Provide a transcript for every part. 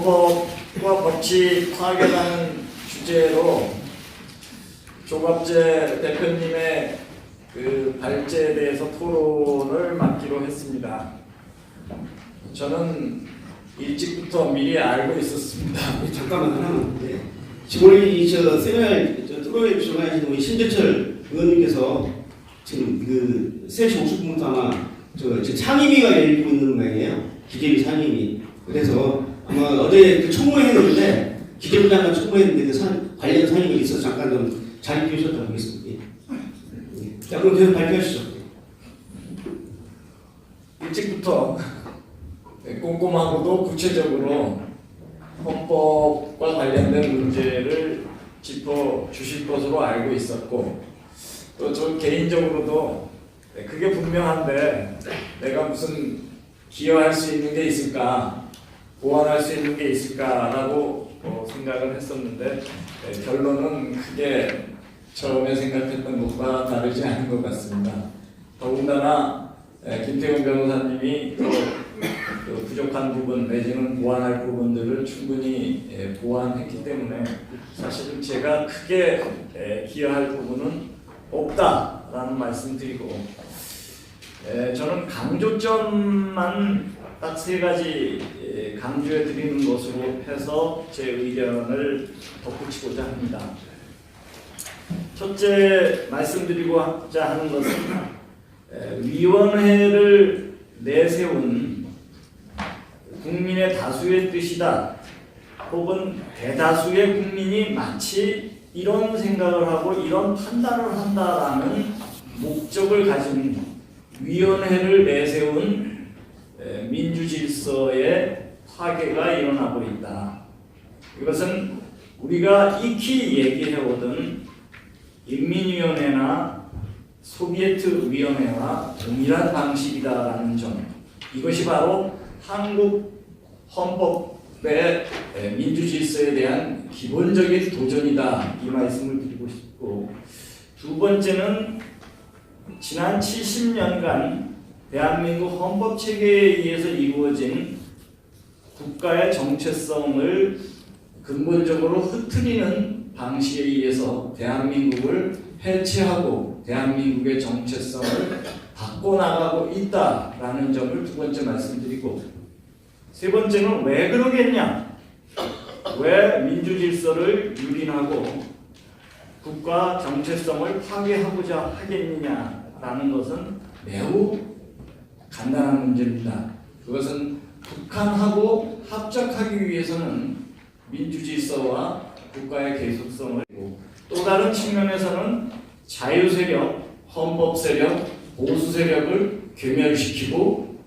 헌법과 법치 파괴라는 주제로 조갑재 대표님의 그 발제에 대해서 토론을 맡기로 했습니다. 저는 일찍부터 미리 알고 있었습니다. 잠깐만 하나만. 네. 지금 우리 세미나에 토론에 출연하신 우리 신재철 의원님께서 지금 그 3시 50분부터 아마 상임위가 열리고 있는 모양이에요. 기재위 상임위. 그래서 아마 어제 그 청문회했는데 기재부 장관 청문회했는데 관련 상임위 있어서 잠깐 좀 자리 비우셨다고 하겠습니다. 예. 자, 그럼 계속 발표하시죠. 일찍부터 꼼꼼하고도 구체적으로 헌법과 관련된 문제를 짚어주실 것으로 알고 있었고, 또 저 개인적으로도 그게 분명한데 내가 무슨 기여할 수 있는 게 있을까, 보완할 수 있는 게 있을까라고 생각을 했었는데 결론은 크게 처음에 생각했던 것과 다르지 않은 것 같습니다. 더군다나 김태훈 변호사님이 그 부족한 부분 내지는 보완할 부분들을 충분히 보완했기 때문에 사실은 제가 크게 기여할 부분은 없다라는 말씀드리고, 저는 강조점만 딱 3가지 강조해 드리는 것으로 해서 제 의견을 덧붙이고자 합니다. 첫째 말씀드리고자 하는 것은 위원회를 내세운 국민의 다수의 뜻이다, 혹은 대다수의 국민이 마치 이런 생각을 하고 이런 판단을 한다라는 목적을 가진 위원회를 내세운 민주질서의 파괴가 일어나고 있다. 이것은 우리가 익히 얘기해오던 인민위원회나 소비에트 위원회와 동일한 방식이다라는 점, 이것이 바로 한국 헌법의 민주질서에 대한 기본적인 도전이다, 이 말씀을 드리고 싶고, 두 번째는 지난 70년간 대한민국 헌법체계에 의해서 이루어진 국가의 정체성을 근본적으로 흐트리는 방식에 의해서 대한민국을 해체하고 대한민국의 정체성을 바꿔나가고 있다라는 점을 두 번째 말씀드리고, 세 번째는 왜 그러겠냐, 왜 민주질서를 유린하고 국가 정체성을 파괴하고자 하겠느냐라는 것은 매우 간단한 문제입니다. 그것은 북한하고 합작하기 위해서는 민주질서와 국가의 계속성을, 또 다른 측면에서는 자유세력, 헌법세력, 보수세력을 괴멸시키고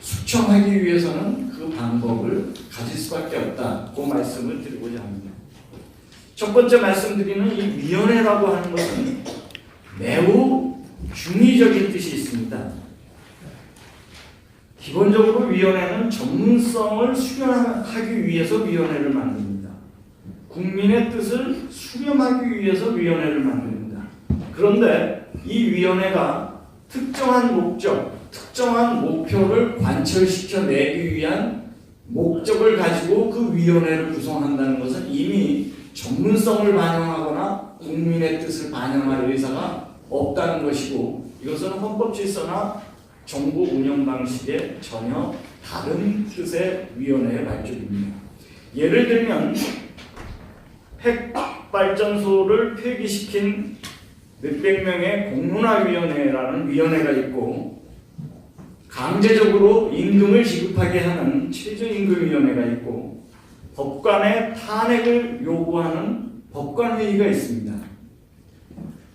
숙청하기 위해서는 그 방법을 가질 수밖에 없다, 그 말씀을 드리고자 합니다. 첫 번째 말씀드리는 이 위원회라고 하는 것은 매우 중의적인 뜻이 있습니다. 기본적으로 위원회는 전문성을 수렴하기 위해서 위원회를 만듭니다. 국민의 뜻을 수렴하기 위해서 위원회를 만듭니다. 그런데 이 위원회가 특정한 목적, 특정한 목표를 관철시켜내기 위한 목적을 가지고 그 위원회를 구성한다는 것은 이미 전문성을 반영하거나 국민의 뜻을 반영할 의사가 없다는 것이고, 이것은 헌법질서나 정부 운영 방식의 전혀 다른 뜻의 위원회의 발족입니다. 예를 들면 핵발전소를 폐기시킨 몇백 명의 공론화위원회라는 위원회가 있고, 강제적으로 임금을 지급하게 하는 최저임금위원회가 있고, 법관의 탄핵을 요구하는 법관회의가 있습니다.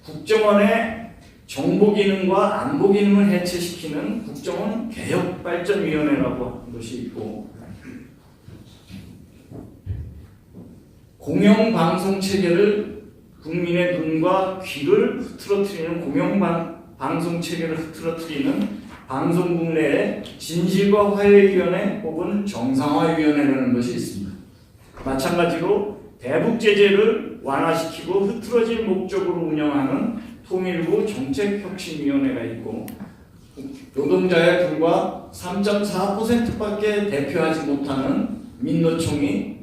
국정원의 정보기능과 안보기능을 해체시키는 국정원 개혁발전위원회라고 하는 것이 있고, 공영방송체계를, 국민의 눈과 귀를 흐트러뜨리는 공영방송체계를 흐트러뜨리는 방송국 내에 진실과 화해위원회 혹은 정상화위원회라는 것이 있습니다. 마찬가지로 대북제재를 완화시키고 흐트러질 목적으로 운영하는 통일부 정책혁신위원회가 있고, 노동자의 불과 3.4%밖에 대표하지 못하는 민노총이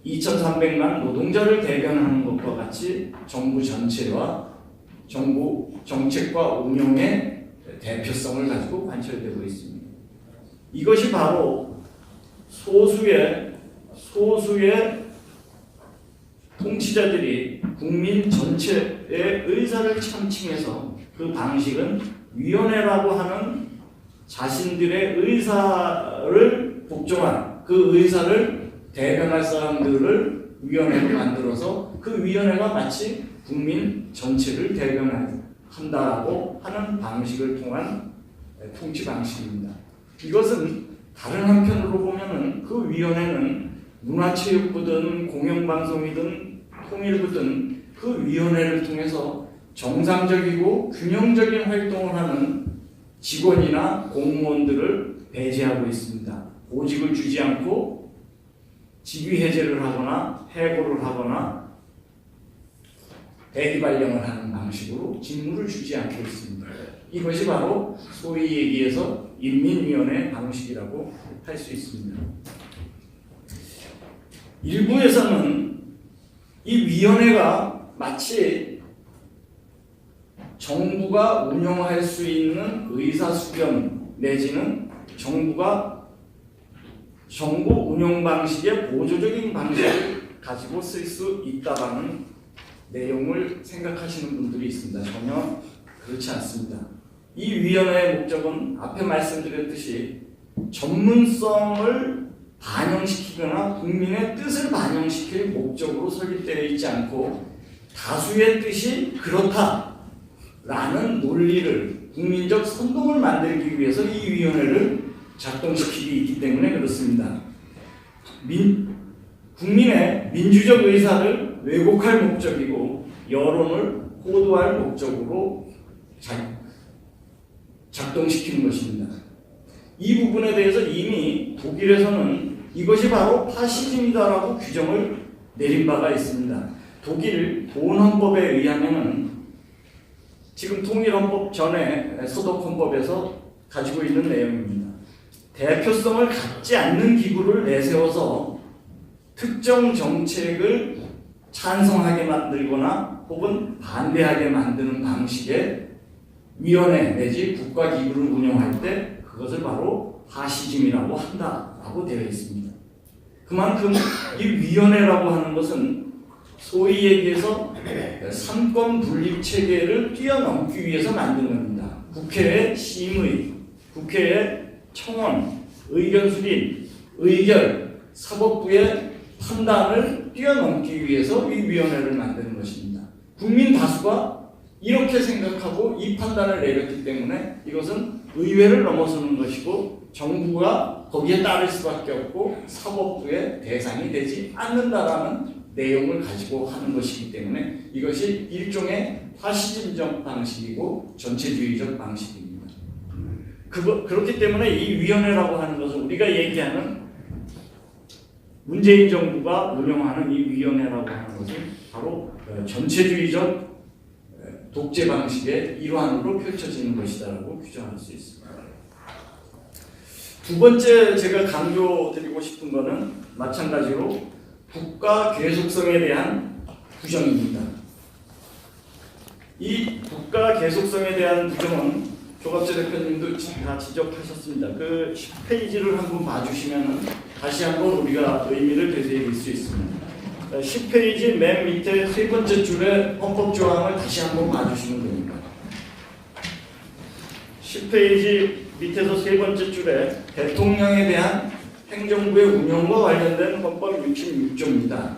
2,300만 노동자를 대변하는 것과 같이 정부 전체와 정부 정책과 운영의 대표성을 가지고 관철되고 있습니다. 이것이 바로 소수의 통치자들이 국민 전체의 의사를 참칭해서 그 방식은 위원회라고 하는 자신들의 의사를 복종한 그 의사를 대변할 사람들을 위원회로 만들어서 그 위원회가 마치 국민 전체를 대변한다라고 하는 방식을 통한 통치 방식입니다. 이것은 다른 한편으로 보면은 그 위원회는 문화체육부든 공영방송이든 통일부든 그 위원회를 통해서 정상적이고 균형적인 활동을 하는 직원이나 공무원들을 배제하고 있습니다. 보직을 주지 않고 직위 해제를 하거나 해고를 하거나 대기 발령을 하는 방식으로 직무를 주지 않고 있습니다. 이것이 바로 소위 얘기해서 인민위원회 방식이라고 할 수 있습니다. 일부에서는 이 위원회가 마치 정부가 운영할 수 있는 의사수렴 내지는 정부 운영 방식의 보조적인 방식을 가지고 쓸 수 있다라는 내용을 생각하시는 분들이 있습니다. 전혀 그렇지 않습니다. 이 위원회의 목적은 앞에 말씀드렸듯이 전문성을 반영시키거나 국민의 뜻을 반영시킬 목적으로 설립되어 있지 않고 다수의 뜻이 그렇다라는 논리를 국민적 선동을 만들기 위해서 이 위원회를 작동시키기 있기 때문에 그렇습니다. 국민의 민주적 의사를 왜곡할 목적이고 여론을 호도할 목적으로 작동시키는 것입니다. 이 부분에 대해서 이미 독일에서는 이것이 바로 파시즘이다라고 규정을 내린 바가 있습니다. 독일 본헌법에 의하면 지금 통일헌법 전에 서독헌법에서 가지고 있는 내용입니다. 대표성을 갖지 않는 기구를 내세워서 특정 정책을 찬성하게 만들거나 혹은 반대하게 만드는 방식의 위원회 내지 국가기구를 운영할 때 그것을 바로 파시즘이라고 한다라고 되어 있습니다. 그만큼 이 위원회라고 하는 것은 소위 얘기해서 삼권 분립 체계를 뛰어넘기 위해서 만든 겁니다. 국회의 심의, 국회의 청원, 의견 수립, 의결, 사법부의 판단을 뛰어넘기 위해서 이 위원회를 만드는 것입니다. 국민 다수가 이렇게 생각하고 이 판단을 내렸기 때문에 이것은 의회를 넘어서는 것이고 정부가 거기에 따를 수밖에 없고 사법부의 대상이 되지 않는다라는 내용을 가지고 하는 것이기 때문에 이것이 일종의 파시즘적 방식이고 전체주의적 방식입니다. 그렇기 때문에 이 위원회라고 하는 것은 우리가 얘기하는 문재인 정부가 운영하는 이 위원회라고 하는 것은 바로 전체주의적 독재 방식의 일환으로 펼쳐지는 것이다라고 규정할 수 있습니다. 두 번째 제가 강조드리고 싶은 것은 마찬가지로 국가 계속성에 대한 규정입니다. 이 국가 계속성에 대한 규정은 조갑재 대표님도 다 지적하셨습니다. 그 10페이지를 한번 봐주시면 다시 한번 우리가 의미를 되새길 수 있습니다. 10페이지 맨 밑에 세 번째 줄에 헌법 조항을 다시 한번 봐주시면 됩니다. 10페이지 밑에서 세 번째 줄에 대통령에 대한 행정부의 운영과 관련된 헌법 66조입니다.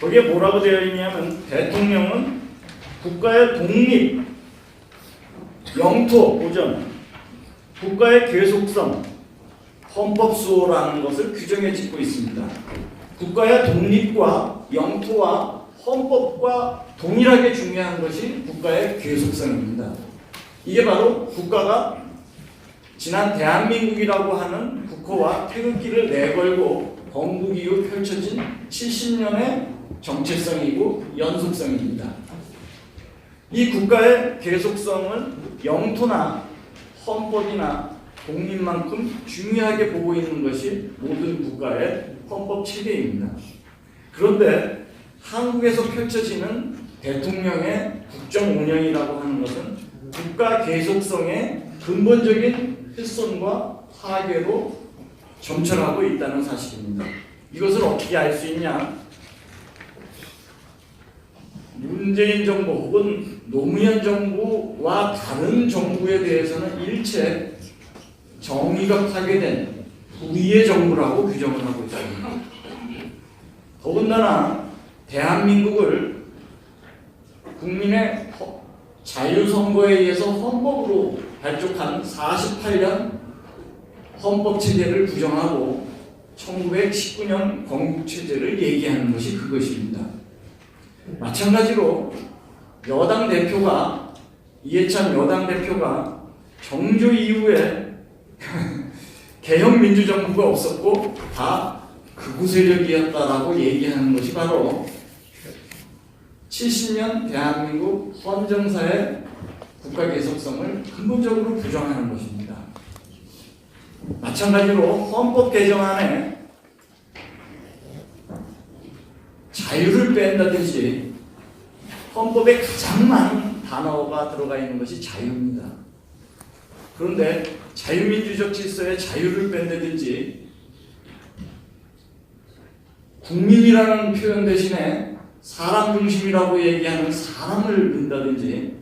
거기에 뭐라고 되어 있냐면 대통령은 국가의 독립, 영토 보전, 국가의 계속성, 헌법 수호라는 것을 규정해 짓고 있습니다. 국가의 독립과 영토와 헌법과 동일하게 중요한 것이 국가의 계속성입니다. 이게 바로 국가가 지난 대한민국이라고 하는 국호와 태극기를 내걸고 건국 이후 펼쳐진 70년의 정체성이고 연속성입니다. 이 국가의 계속성은 영토나 헌법이나 독립만큼 중요하게 보고 있는 것이 모든 국가의 헌법 체계입니다. 그런데 한국에서 펼쳐지는 대통령의 국정 운영이라고 하는 것은 국가 계속성의 근본적인 훼손과 파괴로 점철하고 있다는 사실입니다. 이것을 어떻게 알 수 있냐? 문재인 정부 혹은 노무현 정부와 다른 정부에 대해서는 일체 정의가 파괴된 우위의 정부라고 규정을 하고 있습니다. 더군다나 대한민국을 국민의 자유선거에 의해서 헌법으로 발족한 48년 헌법체제를 부정하고 1919년 건국체제를 얘기하는 것이 그것입니다. 마찬가지로 여당 대표가 이해찬 여당 대표가 정조 이후에 개혁민주정부가 없었고 다 극우 세력이었다라고 얘기하는 것이 바로 70년 대한민국 헌정사의 국가 계속성을 근본적으로 부정하는 것입니다. 마찬가지로 헌법 개정안에 자유를 뺀다든지 헌법에 가장 많은 단어가 들어가 있는 것이 자유입니다. 그런데 자유민주적 질서의 자유를 뺀다든지 국민이라는 표현 대신에 사람 중심이라고 얘기하는 사람을 든다든지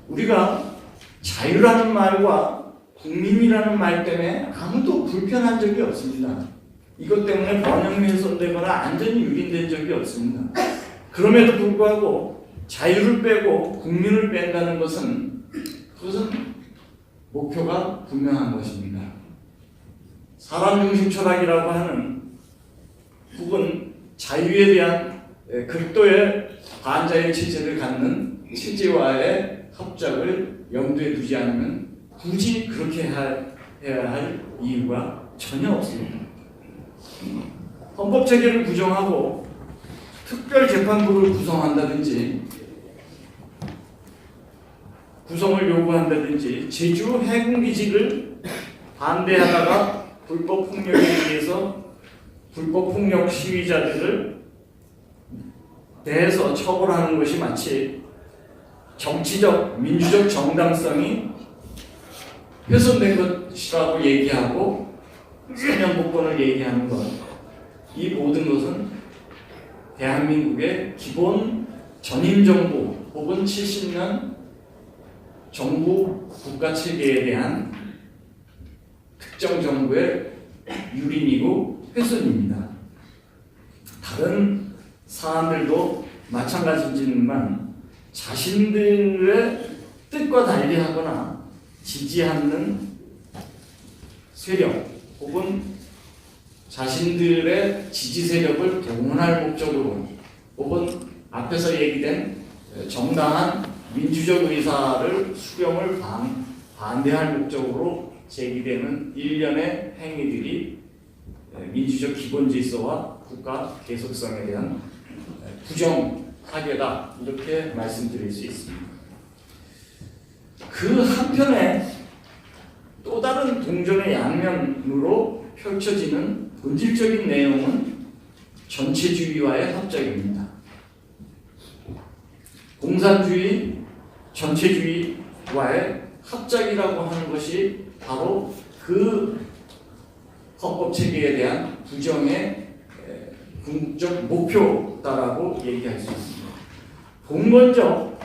우리가 자유라는 말과 국민이라는 말 때문에 아무도 불편한 적이 없습니다. 이것 때문에 번영이 훼손되거나 안전이 유린된 적이 없습니다. 그럼에도 불구하고 자유를 빼고 국민을 뺀다는 것은 그것은 목표가 분명한 것입니다. 사람 중심 철학이라고 하는 혹은 자유에 대한 극도의 반자유 체제를 갖는 체제와의 합작을 염두에 두지 않으면 굳이 그렇게 해야 할 이유가 전혀 없습니다. 헌법체계를 부정하고 특별재판부를 구성한다든지 구성을 요구한다든지 제주 해군기지를 반대하다가 불법폭력에 의해서 불법폭력 시위자들을 대해서 처벌하는 것이 마치 정치적, 민주적 정당성이 훼손된 것이라고 얘기하고 사면복권을 얘기하는 것, 이 모든 것은 대한민국의 기본 전임정부 혹은 70년 정부 국가체계에 대한 특정 정부의 유린이고 훼손입니다. 다른 사람들도 마찬가지지만 자신들의 뜻과 달리하거나 지지하는 세력 혹은 자신들의 지지 세력을 동원할 목적으로 혹은 앞에서 얘기된 정당한 민주적 의사를 수렴을 반대할 목적으로 제기되는 일련의 행위들이 민주적 기본 질서와 국가 계속성에 대한 부정 파괴다, 이렇게 말씀드릴 수 있습니다. 그 한편에 또 다른 동전의 양면으로 펼쳐지는 본질적인 내용은 전체주의와의 합작입니다. 공산주의, 전체주의와의 합작이라고 하는 것이 바로 그 헌법체계에 대한 부정의 궁극적 목표다라고 얘기할 수 있습니다. 본건적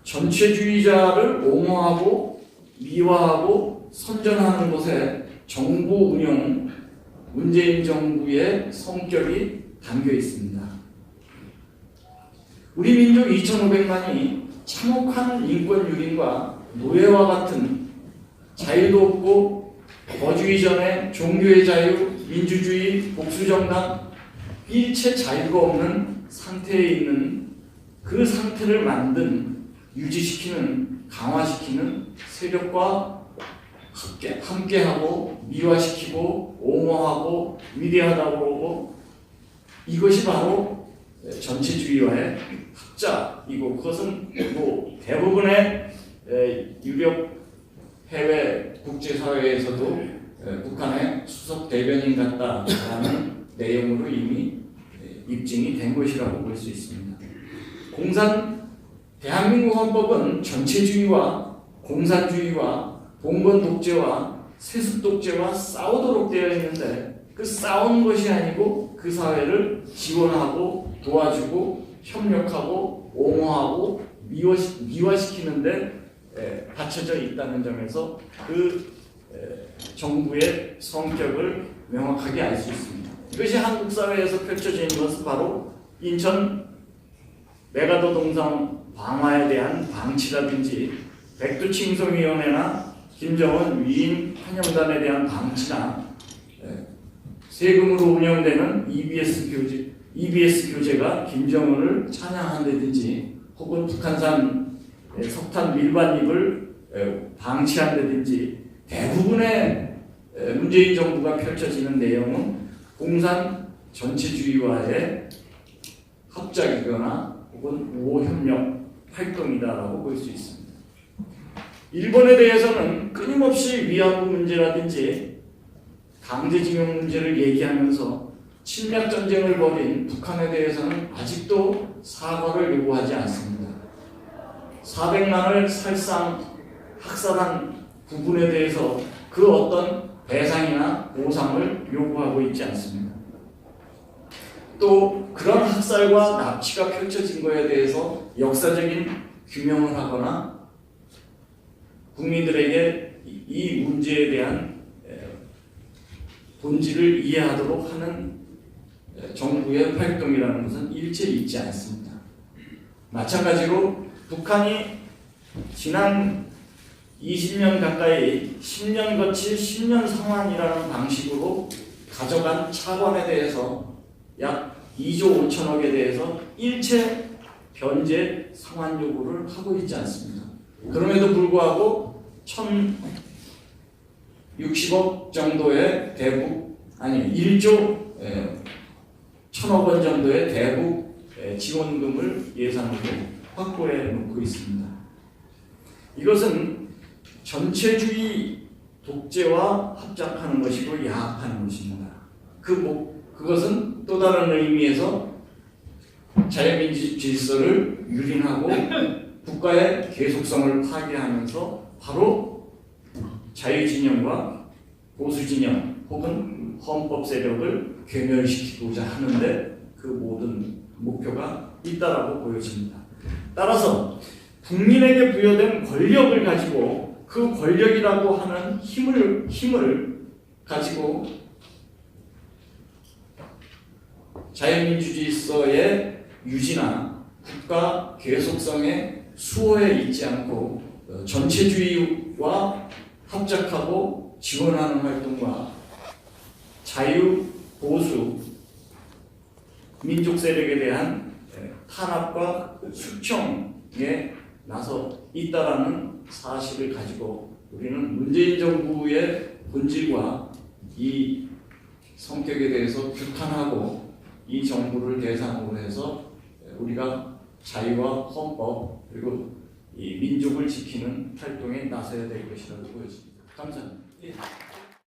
전체주의자를 옹호하고 미화하고 선전하는 것에 정부 운영, 문재인 정부의 성격이 담겨 있습니다. 우리 민족 2,500만이 참혹한 인권 유린과 노예와 같은 자유도 없고 거주 이전에 종교의 자유, 민주주의, 복수정당, 일체 자유가 없는 상태에 있는 그 상태를 유지시키는, 강화시키는 세력과 함께하고 미화시키고 옹호하고 위대하다고 그러고, 이것이 바로 전체주의와의 합작이고, 그것은 뭐 대부분의 유력 해외 국제사회에서도 북한의 수석 대변인 같다라는 내용으로 이미 입증이 된 것이라고 볼 수 있습니다. 대한민국 헌법은 전체주의와 공산주의와 봉건 독재와 세습 독재와 싸우도록 되어 있는데 그 싸우는 것이 아니고 그 사회를 지원하고 도와주고 협력하고 옹호하고 미화시키는데 받쳐져 있다는 점에서 그 정부의 성격을 명확하게 알 수 있습니다. 이것이 한국 사회에서 펼쳐지는 것은 바로 인천 메가더 동상 방화에 대한 방치라든지 백두칭송위원회나 김정은 위인 환영단에 대한 방치나 세금으로 운영되는 EBS 교재가 김정은을 찬양한다든지 혹은 북한산 석탄 밀반입을 방치한다든지 대부분의 문재인 정부가 펼쳐지는 내용은 공산 전체주의와의 합작이거나 혹은 우호협력 활동이다라고 볼 수 있습니다. 일본에 대해서는 끊임없이 위안부 문제라든지 강제징용 문제를 얘기하면서 침략전쟁을 벌인 북한에 대해서는 아직도 사과를 요구하지 않습니다. 400만을 살상 학살한 부분에 대해서 그 어떤 배상이나 보상을 요구하고 있지 않습니다. 또 그런 학살과 납치가 펼쳐진 것에 대해서 역사적인 규명을 하거나 국민들에게 이 문제에 대한 본질을 이해하도록 하는 정부의 활동이라는 것은 일체 있지 않습니다. 마찬가지로 북한이 지난 20년 가까이 10년 거치 10년 상환이라는 방식으로 가져간 차관에 대해서 약 2조 5천억에 대해서 일체 변제 상환 요구를 하고 있지 않습니다. 그럼에도 불구하고 1,060억 정도의 대북 1조 1,000억 원 정도의 대북 지원금을 예산으로 확보해 놓고 있습니다. 이것은 전체주의 독재와 합작하는 것이고 야합하는 것입니다. 그것은 또 다른 의미에서 자유민주 질서를 유린하고 국가의 계속성을 파괴하면서 바로 자유진영과 보수진영 혹은 헌법 세력을 괴멸시키고자 하는데 그 모든 목표가 있다라고 보여집니다. 따라서 국민에게 부여된 권력을 가지고 그 권력이라고 하는 힘을 가지고 자유민주 질서의 유지나 국가 계속성의 수호에 있지 않고 전체주의와 합작하고 지원하는 활동과 자유, 보수, 민족 세력에 대한 탄압과 숙청에 나서 있다라는 사실을 가지고 우리는 문재인 정부의 본질과 이 성격에 대해서 규탄하고 이 정부를 대상으로 해서 우리가 자유와 헌법 그리고 이 민족을 지키는 활동에 나서야 될 것이라고 보여집니다. 감사합니다.